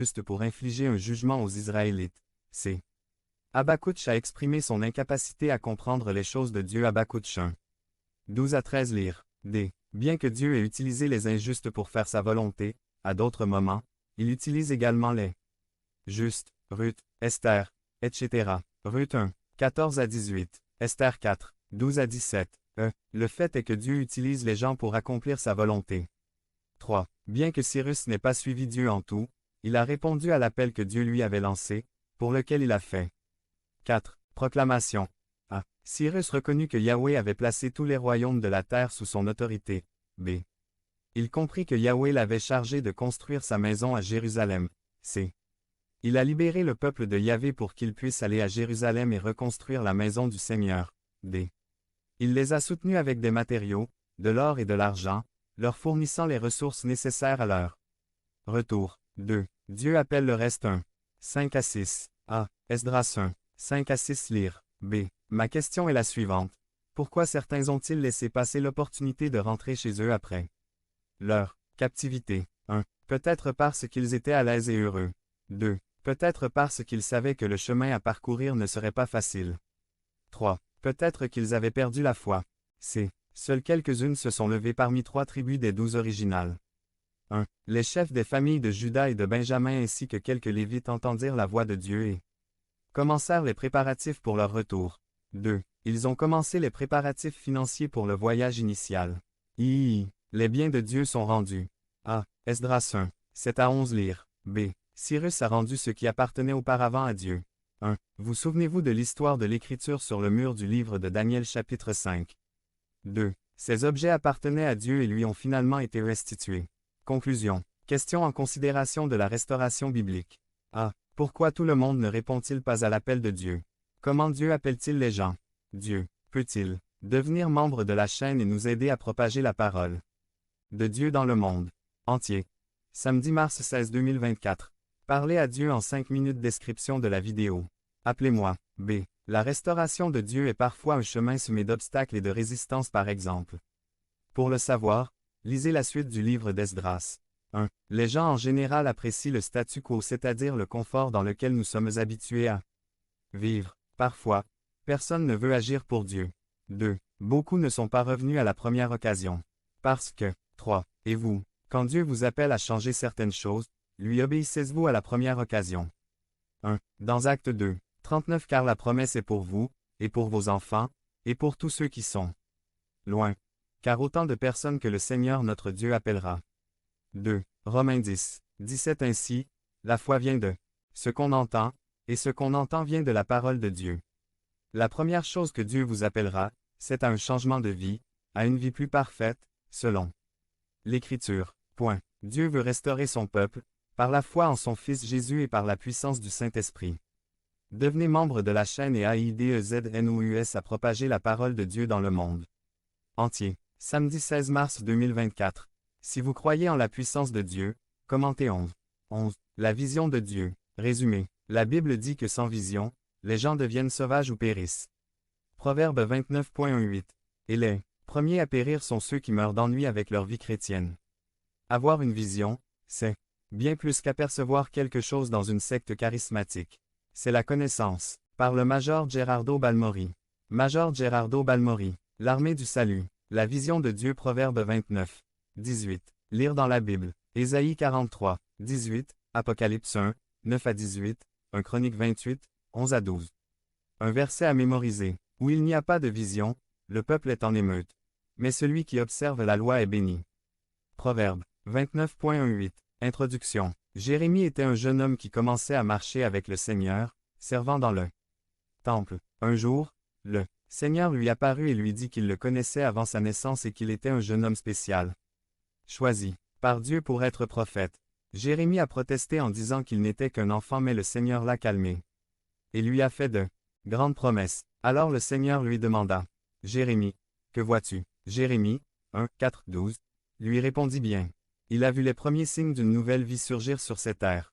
juste pour infliger un jugement aux Israélites. C. Habakkuk a exprimé son incapacité à comprendre les choses de Dieu. Habakkuk 1. 12 à 13 lire. D. Bien que Dieu ait utilisé les injustes pour faire sa volonté, à d'autres moments, il utilise également les justes, Ruth, Esther, etc. Ruth 1. 14 à 18. Esther 4. 12 à 17. Le fait est que Dieu utilise les gens pour accomplir sa volonté. 3. Bien que Cyrus n'ait pas suivi Dieu en tout, il a répondu à l'appel que Dieu lui avait lancé, pour lequel il a fait. 4. Proclamation. A. Cyrus reconnut que Yahweh avait placé tous les royaumes de la terre sous son autorité. B. Il comprit que Yahweh l'avait chargé de construire sa maison à Jérusalem. C. Il a libéré le peuple de Yahvé pour qu'il puisse aller à Jérusalem et reconstruire la maison du Seigneur. D. Il les a soutenus avec des matériaux, de l'or et de l'argent, leur fournissant les ressources nécessaires à leur retour. 2. Dieu appelle le reste 1. 5 à 6. A. Esdras 1. 5 à 6 lire. B. Ma question est la suivante. Pourquoi certains ont-ils laissé passer l'opportunité de rentrer chez eux après leur captivité? 1. Peut-être parce qu'ils étaient à l'aise et heureux. 2. Peut-être parce qu'ils savaient que le chemin à parcourir ne serait pas facile. 3. Peut-être qu'ils avaient perdu la foi. C. Seules quelques-unes se sont levées parmi 3 tribus des 12 originales. 1. Les chefs des familles de Juda et de Benjamin ainsi que quelques Lévites entendirent la voix de Dieu et commencèrent les préparatifs pour leur retour. 2. Ils ont commencé les préparatifs financiers pour le voyage initial. I. Les biens de Dieu sont rendus. A. Esdras 1. 7 à 11 lire. B. Cyrus a rendu ce qui appartenait auparavant à Dieu. 1. Vous souvenez-vous de l'histoire de l'écriture sur le mur du livre de Daniel chapitre 5. 2. Ces objets appartenaient à Dieu et lui ont finalement été restitués. Conclusion. Question en considération de la restauration biblique. A. Pourquoi tout le monde ne répond-il pas à l'appel de Dieu? Comment Dieu appelle-t-il les gens? Dieu peut-il devenir membre de la chaîne et nous aider à propager la parole de Dieu dans le monde entier? Samedi mars 16 2024. Parlez à Dieu en 5 minutes. Description de la vidéo. Appelez-moi. B. La restauration de Dieu est parfois un chemin semé d'obstacles et de résistances par exemple. Pour le savoir, lisez la suite du livre d'Esdras. 1. Les gens en général apprécient le statu quo, c'est-à-dire le confort dans lequel nous sommes habitués à vivre. Parfois, personne ne veut agir pour Dieu. 2. Beaucoup ne sont pas revenus à la première occasion. Parce que. 3. Et vous, quand Dieu vous appelle à changer certaines choses, lui obéissez-vous à la première occasion? 1. Dans Acte 2, 39 car la promesse est pour vous, et pour vos enfants, et pour tous ceux qui sont loin. Car autant de personnes que le Seigneur notre Dieu appellera. 2. Romains 10, 17 Ainsi, la foi vient de ce qu'on entend, et ce qu'on entend vient de la parole de Dieu. La première chose que Dieu vous appellera, c'est à un changement de vie, à une vie plus parfaite, selon l'Écriture. Point. Dieu veut restaurer son peuple, par la foi en son Fils Jésus et par la puissance du Saint-Esprit. Devenez membre de la chaîne et AIDEZNOUS à propager la parole de Dieu dans le monde entier. Samedi 16 mars 2024. Si vous croyez en la puissance de Dieu, commentez 11. 11. La vision de Dieu. Résumé. La Bible dit que sans vision, les gens deviennent sauvages ou périssent. Proverbe 29.18. Et les premiers à périr sont ceux qui meurent d'ennui avec leur vie chrétienne. Avoir une vision, c'est bien plus qu'apercevoir quelque chose dans une secte charismatique. C'est la connaissance. Par le Major Gerardo Balmori. Major Gerardo Balmori. L'armée du salut. La vision de Dieu. Proverbe 29. 18. Lire dans la Bible. Ésaïe 43. 18. Apocalypse 1. 9 à 18. 1 Chronique 28. 11 à 12. Un verset à mémoriser. Où il n'y a pas de vision, le peuple est en émeute. Mais celui qui observe la loi est béni. Proverbe 29.18. Introduction. Jérémie était un jeune homme qui commençait à marcher avec le Seigneur, servant dans le temple. Un jour, le Seigneur lui apparut et lui dit qu'il le connaissait avant sa naissance et qu'il était un jeune homme spécial, choisi par Dieu pour être prophète. Jérémie a protesté en disant qu'il n'était qu'un enfant, mais le Seigneur l'a calmé et lui a fait de grandes promesses. Alors le Seigneur lui demanda: Jérémie, que vois-tu? Jérémie 1, 4, 12 lui répondit bien. Il a vu les premiers signes d'une nouvelle vie surgir sur cette terre.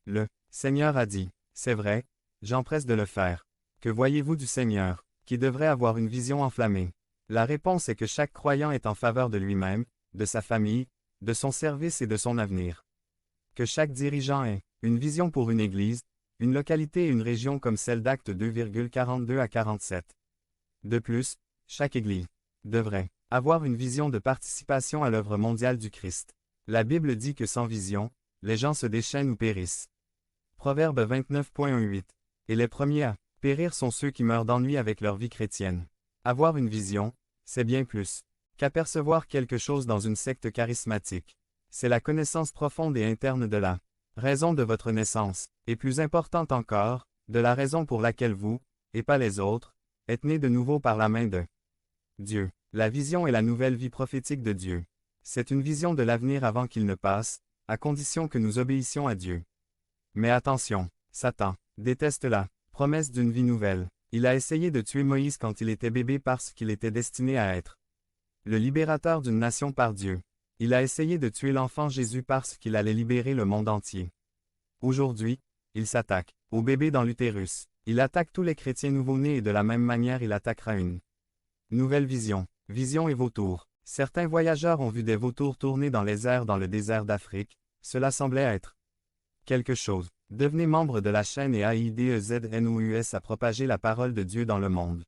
Le Seigneur a dit: C'est vrai, j'empresse de le faire. Que voyez-vous du Seigneur, qui devrait avoir une vision enflammée? La réponse est que chaque croyant est en faveur de lui-même, de sa famille, de son service et de son avenir. Que chaque dirigeant ait Une vision pour une église, une localité et une région comme celle d'Actes 2,42 à 47. De plus, chaque église devrait avoir une vision de participation à l'œuvre mondiale du Christ. La Bible dit que sans vision, les gens se déchaînent ou périssent. Proverbe 29.18. Et les premiers à périr sont ceux qui meurent d'ennui avec leur vie chrétienne. Avoir une vision, c'est bien plus qu'apercevoir quelque chose dans une secte charismatique. C'est la connaissance profonde et interne de la raison de votre naissance, et plus importante encore, de la raison pour laquelle vous, et pas les autres, êtes nés de nouveau par la main de Dieu. La vision est la nouvelle vie prophétique de Dieu. C'est une vision de l'avenir avant qu'il ne passe, à condition que nous obéissions à Dieu. Mais attention, Satan déteste la promesse d'une vie nouvelle. Il a essayé de tuer Moïse quand il était bébé parce qu'il était destiné à être le libérateur d'une nation par Dieu. Il a essayé de tuer l'enfant Jésus parce qu'il allait libérer le monde entier. Aujourd'hui, il s'attaque au bébé dans l'utérus. Il attaque tous les chrétiens nouveau-nés et de la même manière il attaquera une nouvelle vision. Vision et vautours. Certains voyageurs ont vu des vautours tourner dans les airs dans le désert d'Afrique. Cela semblait être quelque chose. Devenez membre de la chaîne et AIDEZNOUS à propager la parole de Dieu dans le monde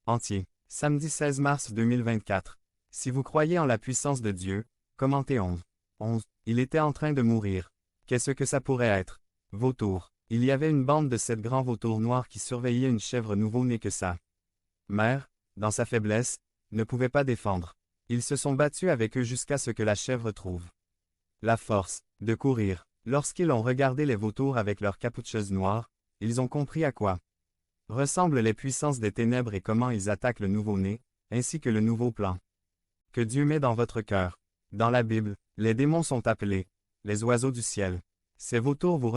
entier. Samedi 16 mars 2024. Si vous croyez en la puissance de Dieu, commentez 11. 11. Il était en train de mourir. Qu'est-ce que ça pourrait être? Vautour. Il y avait une bande de 7 grands vautours noirs qui surveillaient une chèvre nouveau-née que sa mère, dans sa faiblesse, ne pouvait pas défendre. Ils se sont battus avec eux jusqu'à ce que la chèvre trouve la force de courir. Lorsqu'ils ont regardé les vautours avec leurs capucheuses noires, ils ont compris à quoi ressemblent les puissances des ténèbres et comment ils attaquent le nouveau-né, ainsi que le nouveau plan que Dieu met dans votre cœur. Dans la Bible, les démons sont appelés les oiseaux du ciel. Ces vautours vous